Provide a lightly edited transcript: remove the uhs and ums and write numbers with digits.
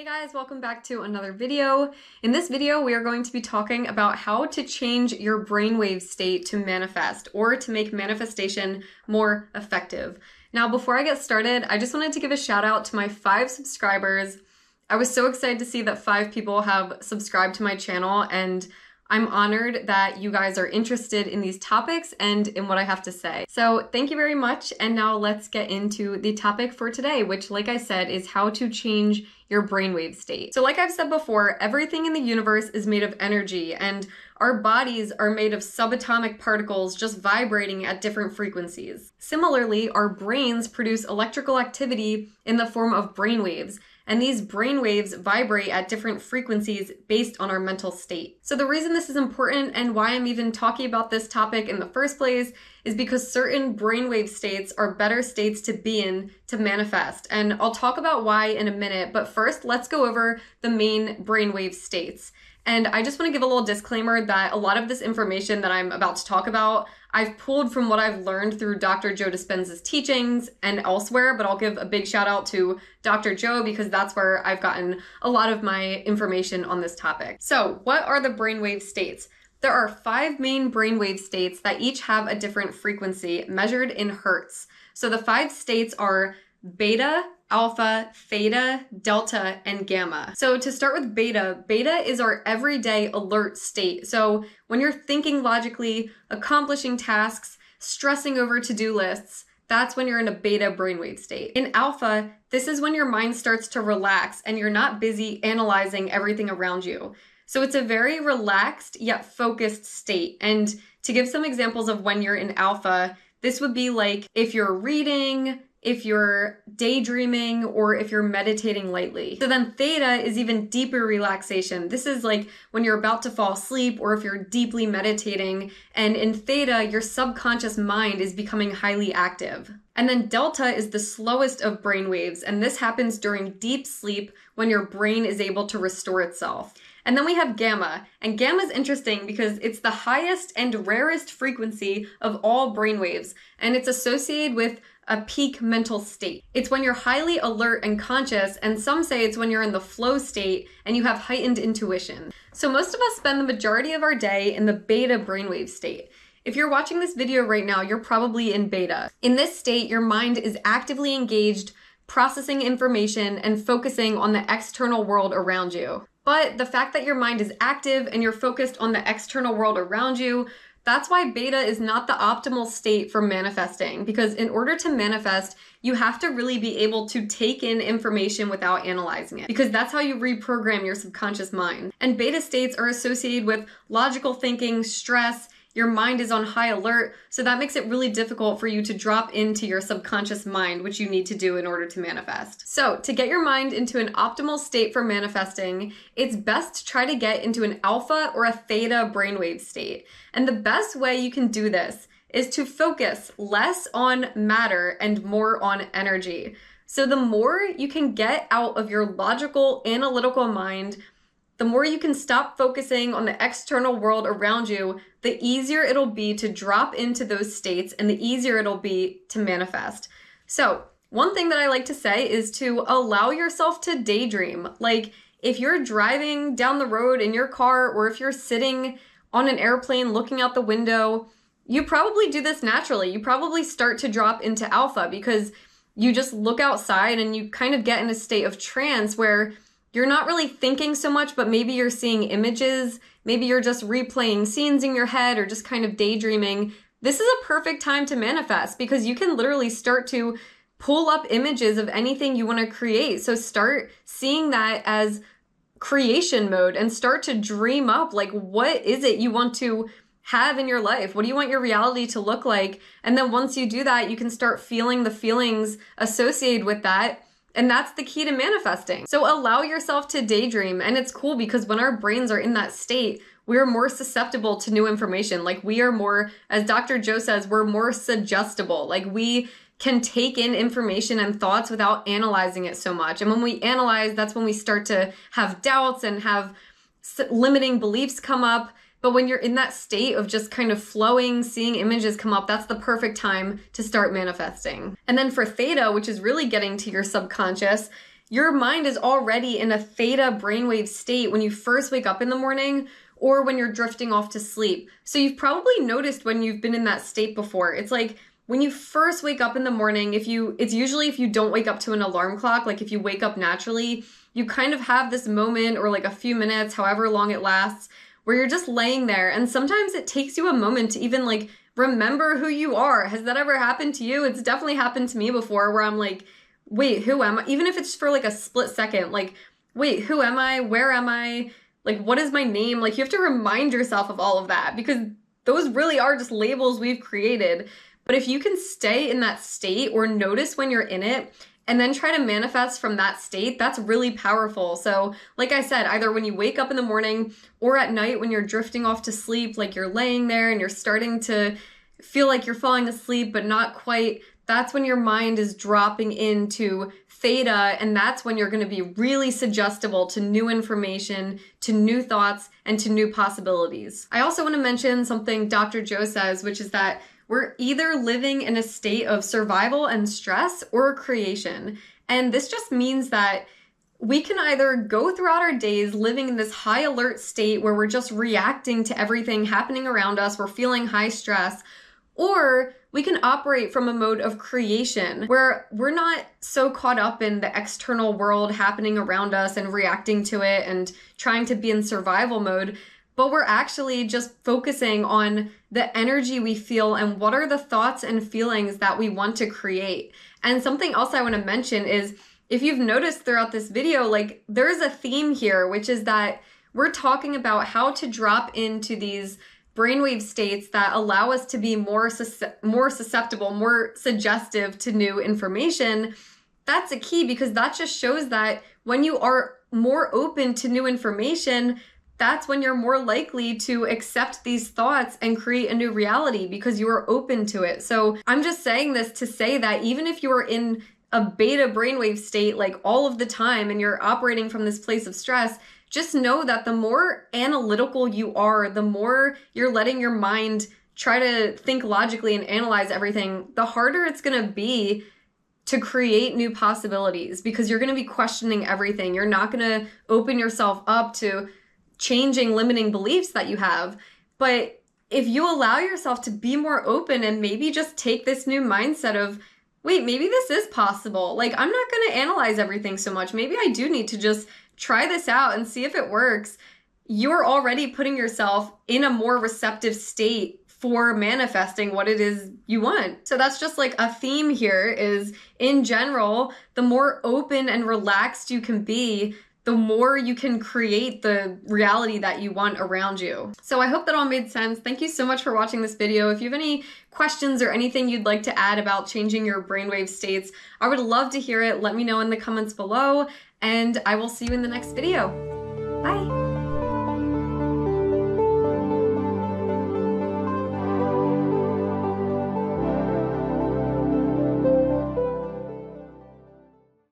Hey guys, welcome back to another video. In this video, we are going to be talking about how to change your brainwave state to manifest or to make manifestation more effective. Now, before I get started, I just wanted to give a shout out to my 5 subscribers. I was so excited to see that 5 people have subscribed to my channel, and I'm honored that you guys are interested in these topics and in what I have to say. So thank you very much. And now let's get into the topic for today, which, like I said, is how to change your brainwave state. So like I've said before, everything in the universe is made of energy, and our bodies are made of subatomic particles just vibrating at different frequencies. Similarly, our brains produce electrical activity in the form of brainwaves, and these brainwaves vibrate at different frequencies based on our mental state. So the reason this is important and why I'm even talking about this topic in the first place is because certain brainwave states are better states to be in to manifest. And I'll talk about why in a minute, but first let's go over the main brainwave states. And I just want to give a little disclaimer that a lot of this information that I'm about to talk about, I've pulled from what I've learned through Dr. Joe Dispenza's teachings and elsewhere, but I'll give a big shout out to Dr. Joe because that's where I've gotten a lot of my information on this topic. So what are the brainwave states? There are 5 main brainwave states that each have a different frequency measured in hertz. So the 5 states are beta, alpha, theta, delta, and gamma. So to start with beta, beta is our everyday alert state. So when you're thinking logically, accomplishing tasks, stressing over to-do lists, that's when you're in a beta brainwave state. In alpha, this is when your mind starts to relax and you're not busy analyzing everything around you. So it's a very relaxed yet focused state. And to give some examples of when you're in alpha, this would be like if you're reading, if you're daydreaming, or if you're meditating lightly. So then theta is even deeper relaxation. This is like when you're about to fall asleep or if you're deeply meditating. And in theta, your subconscious mind is becoming highly active. And then delta is the slowest of brain waves. And this happens during deep sleep when your brain is able to restore itself. And then we have gamma. And gamma is interesting because it's the highest and rarest frequency of all brainwaves. And it's associated with a peak mental state. It's when you're highly alert and conscious, and some say it's when you're in the flow state and you have heightened intuition. So most of us spend the majority of our day in the beta brainwave state. If you're watching this video right now, you're probably in beta. In this state, your mind is actively engaged, processing information and focusing on the external world around you. But the fact that your mind is active and you're focused on the external world around you, that's why beta is not the optimal state for manifesting, because in order to manifest, you have to really be able to take in information without analyzing it, because that's how you reprogram your subconscious mind. And beta states are associated with logical thinking, stress, your mind is on high alert, so that makes it really difficult for you to drop into your subconscious mind, which you need to do in order to manifest. So to get your mind into an optimal state for manifesting, it's best to try to get into an alpha or a theta brainwave state. And the best way you can do this is to focus less on matter and more on energy. So the more you can get out of your logical, analytical mind, the more you can stop focusing on the external world around you, the easier it'll be to drop into those states and the easier it'll be to manifest. So one thing that I like to say is to allow yourself to daydream. Like if you're driving down the road in your car, or if you're sitting on an airplane looking out the window, you probably do this naturally. You probably start to drop into alpha because you just look outside and you kind of get in a state of trance where you're not really thinking so much, but maybe you're seeing images, maybe you're just replaying scenes in your head or just kind of daydreaming. This is a perfect time to manifest because you can literally start to pull up images of anything you want to create. So start seeing that as creation mode and start to dream up, like, what is it you want to have in your life? What do you want your reality to look like? And then once you do that, you can start feeling the feelings associated with that. And that's the key to manifesting. So allow yourself to daydream. And it's cool because when our brains are in that state, we're more susceptible to new information. Like we are more, as Dr. Joe says, we're more suggestible. Like we can take in information and thoughts without analyzing it so much. And when we analyze, that's when we start to have doubts and have limiting beliefs come up. But when you're in that state of just kind of flowing, seeing images come up, that's the perfect time to start manifesting. And then for theta, which is really getting to your subconscious, your mind is already in a theta brainwave state when you first wake up in the morning or when you're drifting off to sleep. So you've probably noticed when you've been in that state before. It's like when you first wake up in the morning, it's usually if you don't wake up to an alarm clock, like if you wake up naturally, you kind of have this moment or like a few minutes, however long it lasts, where you're just laying there. And sometimes it takes you a moment to even like remember who you are. Has that ever happened to you? It's definitely happened to me before where I'm like, wait, who am I? Even if it's for like a split second, like, wait, who am I? Where am I? Like, what is my name? Like, you have to remind yourself of all of that because those really are just labels we've created. But if you can stay in that state or notice when you're in it and then try to manifest from that state, that's really powerful. So like I said, either when you wake up in the morning or at night when you're drifting off to sleep, like you're laying there and you're starting to feel like you're falling asleep, but not quite, that's when your mind is dropping into theta, and that's when you're going to be really suggestible to new information, to new thoughts, and to new possibilities. I also want to mention something Dr. Joe says, which is that we're either living in a state of survival and stress or creation. And this just means that we can either go throughout our days living in this high alert state where we're just reacting to everything happening around us, we're feeling high stress, or we can operate from a mode of creation where we're not so caught up in the external world happening around us and reacting to it and trying to be in survival mode, but we're actually just focusing on the energy we feel and what are the thoughts and feelings that we want to create. And something else I want to mention is, if you've noticed throughout this video, like there's a theme here, which is that we're talking about how to drop into these brainwave states that allow us to be more susceptible, more suggestive to new information. That's a key because that just shows that when you are more open to new information, that's when you're more likely to accept these thoughts and create a new reality because you are open to it. So I'm just saying this to say that even if you are in a beta brainwave state like all of the time and you're operating from this place of stress, just know that the more analytical you are, the more you're letting your mind try to think logically and analyze everything, the harder it's going to be to create new possibilities because you're going to be questioning everything. You're not going to open yourself up to changing limiting beliefs that you have. But if you allow yourself to be more open and maybe just take this new mindset of, wait, maybe this is possible. Like, I'm not going to analyze everything so much. Maybe I do need to just try this out and see if it works. You're already putting yourself in a more receptive state for manifesting what it is you want. So that's just like a theme here is, in general, the more open and relaxed you can be, the more you can create the reality that you want around you. So I hope that all made sense. Thank you so much for watching this video. If you have any questions or anything you'd like to add about changing your brainwave states, I would love to hear it. Let me know in the comments below, and I will see you in the next video. Bye.